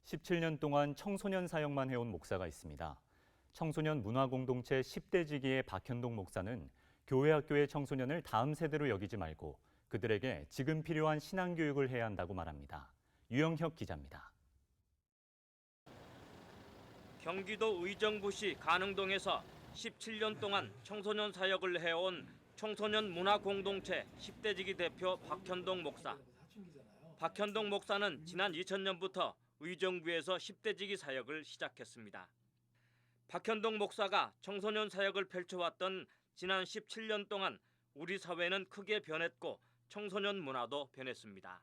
17년 동안 청소년 사역만 해온 목사가 있습니다. 청소년 문화공동체 10대 지기의 박현동 목사는 교회 학교의 청소년을 다음 세대로 여기지 말고 그들에게 지금 필요한 신앙교육을 해야 한다고 말합니다. 유영혁 기자입니다. 경기도 의정부시 가능동에서 17년 동안 청소년 사역을 해온 청소년 문화공동체 10대 지기 대표 박현동 목사. 박현동 목사는 지난 2000년부터 의정부에서 10대 지기 사역을 시작했습니다. 박현동 목사가 청소년 사역을 펼쳐왔던 지난 17년 동안 우리 사회는 크게 변했고 청소년 문화도 변했습니다.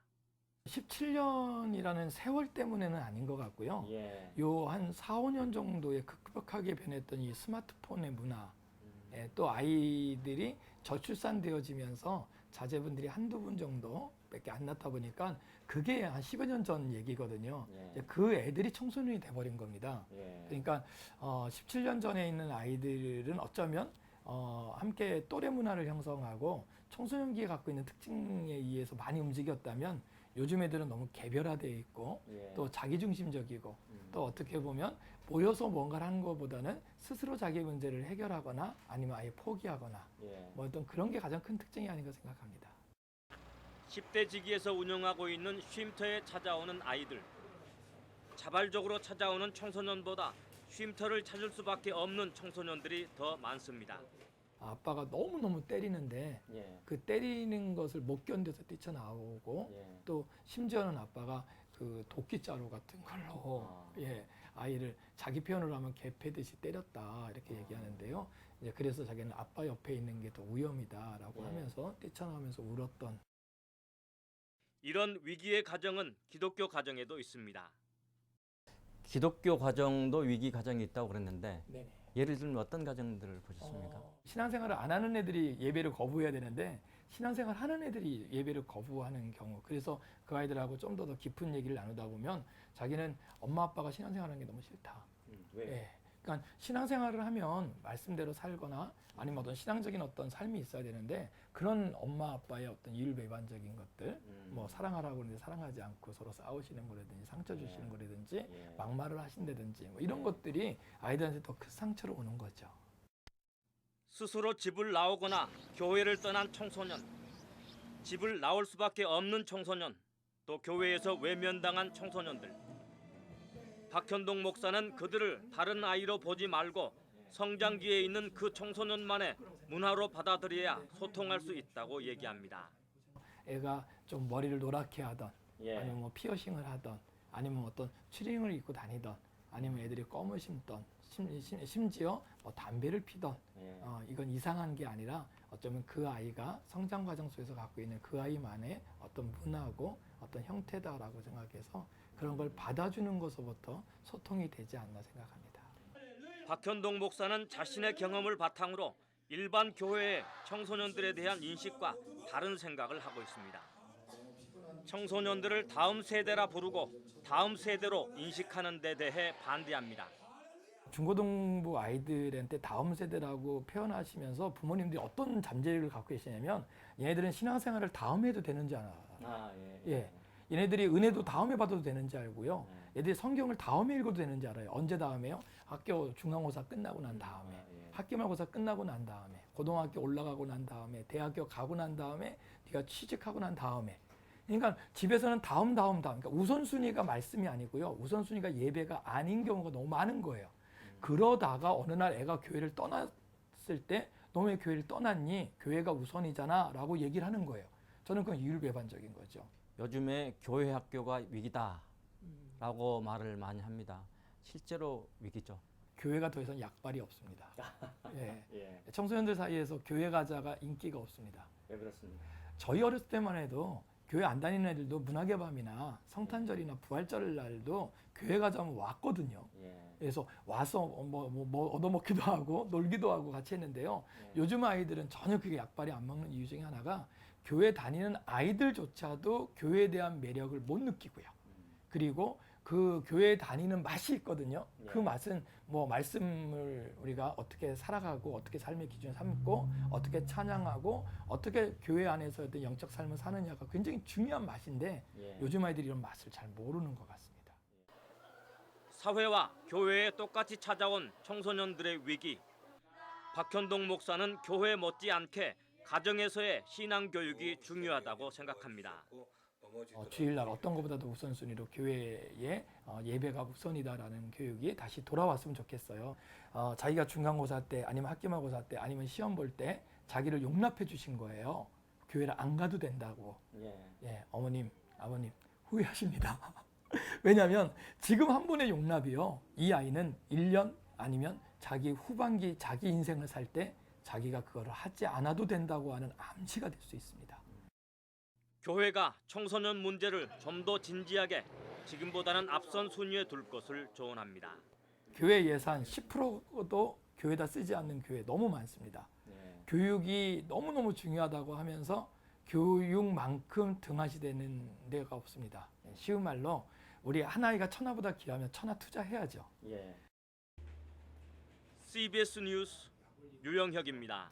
17년이라는 세월 때문에는 아닌 것 같고요. 요 한 4, 5년 정도에 급격하게 변했던 이 스마트폰의 문화, 또 아이들이 저출산되어지면서 자제분들이 한두 분 정도밖에 안 낳다 보니까 그게 한 10여 년 전 얘기거든요. 그 애들이 청소년이 돼버린 겁니다. 그러니까 17년 전에 있는 아이들은 어쩌면 함께 또래 문화를 형성하고 청소년기에 갖고 있는 특징에 의해서 많이 움직였다면 요즘 애들은 너무 개별화되어 있고 또 자기중심적이고 또 어떻게 보면 모여서 뭔가를 하는 것보다는 스스로 자기 문제를 해결하거나 아니면 아예 포기하거나 뭐 어떤 그런 게 가장 큰 특징이 아닌가 생각합니다. 10대 지기에서 운영하고 있는 쉼터에 찾아오는 아이들. 자발적으로 찾아오는 청소년보다 쉼터를 찾을 수밖에 없는 청소년들이 더 많습니다. 아빠가 너무너무 때리는데 그 때리는 것을 못 견뎌서 뛰쳐나오고 또 심지어는 아빠가 그 도끼자루 같은 걸로 아이를 자기 표현으로 하면 개 패듯이 때렸다 이렇게 얘기하는데요. 그래서 자기는 아빠 옆에 있는 게 더 위험이다라고 하면서 뛰쳐나오면서 울었던. 이런 위기의 가정은 기독교 가정에도 있습니다. 기독교 가정도 위기 가정이 있다고 그랬는데 네네. 예를 들면 어떤 가정들을 보셨습니까? 신앙생활을 안 하는 애들이 예배를 거부해야 되는데 신앙생활 하는 애들이 예배를 거부하는 경우, 그래서 그 아이들하고 좀 더 깊은 얘기를 나누다 보면 자기는 엄마 아빠가 신앙생활하는 게 너무 싫다. 왜? 그러니까 신앙생활을 하면 말씀대로 살거나 아니면 어떤 신앙적인 어떤 삶이 있어야 되는데 그런 엄마 아빠의 어떤 율배반적인 것들, 뭐 사랑하라고 하는데 사랑하지 않고 서로 싸우시는 거라든지 상처 주시는 거라든지 막말을 하신다든지 뭐 이런 것들이 아이들한테 더 큰 상처로 오는 거죠. 스스로 집을 나오거나 교회를 떠난 청소년, 집을 나올 수밖에 없는 청소년, 또 교회에서 외면당한 청소년들. 박현동 목사는 그들을 다른 아이로 보지 말고 성장기에 있는 그 청소년만의 문화로 받아들여야 소통할 수 있다고 얘기합니다. 애가 좀 머리를 노랗게 하던 아니면 뭐 피어싱을 하던 아니면 어떤 추링을 입고 다니던 아니면 애들이 껌을 심던 심지어 뭐 담배를 피던 이건 이상한 게 아니라 어쩌면 그 아이가 성장 과정 속에서 갖고 있는 그 아이만의 어떤 문화고 어떤 형태다라고 생각해서 그런 걸 받아주는 것부터 소통이 되지 않나 생각합니다. 박현동 목사는 자신의 경험을 바탕으로 일반 교회의 청소년들에 대한 인식과 다른 생각을 하고 있습니다. 청소년들을 다음 세대라 부르고 다음 세대로 인식하는 데 대해 반대합니다. 중고등부 아이들한테 다음 세대라고 표현하시면서 부모님들이 어떤 잠재력을 갖고 계시냐면 얘네들은 신앙생활을 다음에 해도 되는지 알아요. 얘네들이 은혜도 다음에 받아도 되는지 알고요. 얘들이 성경을 다음에 읽어도 되는지 알아요. 언제 다음에요? 학교 중간고사 끝나고 난 다음에, 학기말고사 끝나고 난 다음에, 고등학교 올라가고 난 다음에, 대학교 가고 난 다음에, 네가 취직하고 난 다음에. 그러니까 집에서는 다음. 그러니까 우선순위가 말씀이 아니고요. 우선순위가 예배가 아닌 경우가 너무 많은 거예요. 그러다가 어느 날 애가 교회를 떠났을 때 너 왜 교회를 떠났니? 교회가 우선이잖아 라고 얘기를 하는 거예요. 저는 그건 이율배반적인 거죠. 요즘에 교회 학교가 위기다라고 말을 많이 합니다. 실제로 위기죠. 교회가 더 이상 약발이 없습니다. 청소년들 사이에서 교회 가자가 인기가 없습니다. 왜 그렇습니까? 저희 어렸을 때만 해도 교회 안 다니는 애들도 문학의 밤이나 성탄절이나 부활절 날도 교회 가자면 왔거든요. 그래서 와서 뭐 얻어먹기도 하고 놀기도 하고 같이 했는데요. 요즘 아이들은 전혀 그게 약발이 안 먹는 이유 중에 하나가 교회 다니는 아이들조차도 교회에 대한 매력을 못 느끼고요. 그리고 그 교회에 다니는 맛이 있거든요. 그 맛은 뭐 말씀을 우리가 어떻게 살아가고 어떻게 삶의 기준을 삼고 어떻게 찬양하고 어떻게 교회 안에서 어떤 영적 삶을 사느냐가 굉장히 중요한 맛인데 요즘 아이들이 이런 맛을 잘 모르는 것 같습니다. 사회와 교회에 똑같이 찾아온 청소년들의 위기. 박현동 목사는 교회 못지않게 가정에서의 신앙 교육이 중요하다고 생각합니다. 주일날 어떤 것보다도 우선순위로 교회에 예배가 우선이다라는 교육이 다시 돌아왔으면 좋겠어요. 자기가 중간고사 때 아니면 학기말고사 때 아니면 시험 볼 때 자기를 용납해 주신 거예요. 교회를 안 가도 된다고. 예, 어머님, 아버님 후회하십니다. 왜냐하면 지금 한 분의 용납이요. 이 아이는 1년 아니면 자기 후반기 자기 인생을 살 때 자기가 그거를 하지 않아도 된다고 하는 암시가 될 수 있습니다. 교회가 청소년 문제를 좀 더 진지하게 지금보다는 앞선 순위에 둘 것을 조언합니다. 교회 예산 10%도 교회다 쓰지 않는 교회 너무 많습니다. 교육이 너무너무 중요하다고 하면서 교육만큼 등하시되는 데가 없습니다. 쉬운 말로 우리 한 아이가 천하보다 귀하면 천하 투자해야죠. CBS 뉴스 유영혁입니다.